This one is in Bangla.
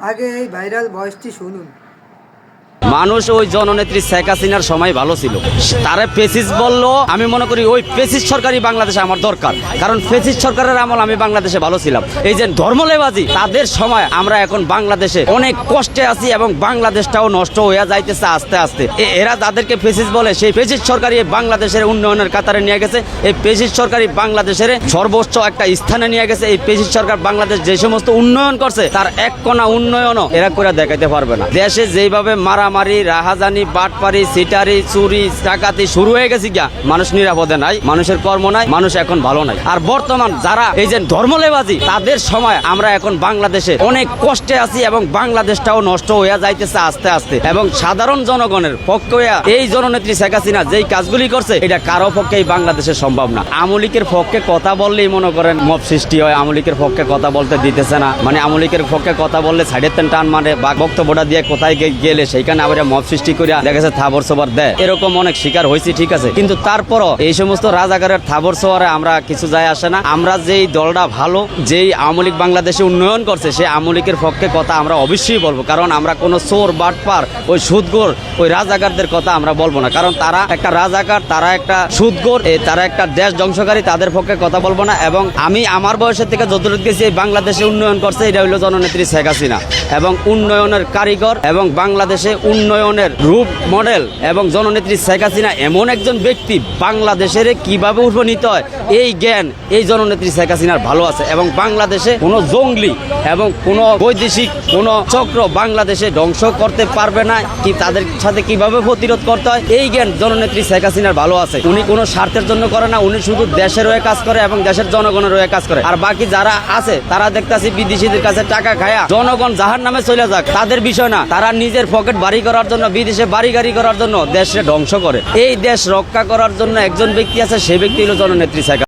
আগে এই ভাইরাল ভয়েসটি শুনুন। মানুষ ওই জননেত্রী শেখ হাসিনার সময় ভালো ছিল, তারে ফেসিস্ট বললো। আমি মনে করি ওই ফেসিস্ট সরকারই বাংলাদেশে আমার দরকার, কারণ ফেসিস্ট সরকারের আমল আমি বাংলাদেশে ভালো ছিলাম। এই যে ধর্মলেবাজি, তাদের সময় আমরা এখন বাংলাদেশে অনেক কষ্টে আছি এবং বাংলাদেশটাও নষ্ট হয়ে যাইতেছে আস্তে আস্তে। এরা তাদেরকে ফেসিস্ট বলে, সেই ফেসিস্ট সরকারই বাংলাদেশের উন্নয়নের কাতারে নিয়ে গেছে। এই ফেসিস্ট সরকারই বাংলাদেশের সর্বোচ্চ একটা স্থানে নিয়ে গেছে। এই ফেসিস্ট সরকার বাংলাদেশ যে সমস্ত উন্নয়ন করছে তার এক কোনা উন্নয়নও এরা করে দেখাইতে পারবে না। দেশে যেভাবে মারামারি, রাহাজানি, বাটপারি, সিটারি, চুরি, ডাকাতি শুরু হয়ে গেছে গিয়া, মানুষ নিরাপদে নাই, মানুষের কর্ম নাই, মানুষ এখন ভালো নাই। আর বর্তমান যারা এই যে ধর্মলেবাজি, তাদের সময় আমরা এখন বাংলাদেশে অনেক কষ্টে আছি এবং বাংলাদেশটাও নষ্ট হয়ে যাইতেছে আস্তে আস্তে। এবং সাধারণ জনগণের পক্ষে এই জননেত্রী শেখ হাসিনা যেই কাজগুলি করছে, এটা কারো পক্ষেই বাংলাদেশে সম্ভব না। আমলিকের পক্ষে কথা বললেই মনে করেন মব সৃষ্টি হয়, আমলিকের পক্ষে কথা বলতে দিতেছে না, মানে আমলিকের পক্ষে কথা বললে সাইডের টান মানে বা বক্তব্যটা দিয়ে কোথায় গেলে সেইখানে আবার মব সৃষ্টি করিয়া দেখা গেছে থাবর সবার দেয়। এরকম অনেক শিকার হয়েছি, ঠিক আছে, কিন্তু তারপরও এই সমস্ত রাজাকারের থাবর সবারে আমরা কিছু যায় আসে না। আমরা যেই দলটা ভালো, যেই আমলিক বাংলাদেশে উন্নয়ন করছে, সেই আমলিকের পক্ষে কথা আমরা অবশ্যই বলবো, কারণ আমরা কোনো চোর বাটপার, ওই সুদগোর, ওই রাজাকারদের কথা আমরা বলবো না, কারণ তারা একটা রাজাকার, তারা একটা সুদগোর, তারা একটা দেশ ধ্বংসকারী, তাদের পক্ষে কথা বলবো না। এবং আমি আমার বয়সের থেকে যতটুকু গেছি এই বাংলাদেশে উন্নয়ন করছে, এটা হইল জননেত্রী শেখ হাসিনা এবং উন্নয়নের কারিগর এবং বাংলাদেশে উন্নয়নের রূপ মডেল। এবং জননেত্রী শেখ হাসিনা এমন একজন ব্যক্তি, বাংলাদেশের কিভাবে উপনীত হয় এই জ্ঞান এই জননেত্রী শেখ হাসিনার ভালো আছে। এবং বাংলাদেশে কোনো জঙ্গলি এবং কোনো বৈদেশিক কোনো চক্র বাংলাদেশে ধ্বংস করতে পারবে না, কি তাদের সাথে কিভাবে প্রতিরোধ করতে হয় এই জ্ঞান জননেত্রী শেখ হাসিনার ভালো আছে। উনি কোনো স্বার্থের জন্য করে না, উনি শুধু দেশের হয়ে কাজ করে এবং দেশের জনগণের হয়ে কাজ করে। আর বাকি যারা আছে তারা দেখতেছি বিদেশিদের কাছে টাকা খায়া জনগণ জাহার নামে চলে যাক, তাদের বিষয় না। তারা নিজের পকেট বাড়ি করার জন্য, বিদেশে বাড়ি গাড়ি করার জন্য দেশে ধ্বংস করে। এই দেশ রক্ষা করার জন্য একজন ব্যক্তি আছে, সেই ব্যক্তি হলো জননেত্রী শেখ হাসিনা।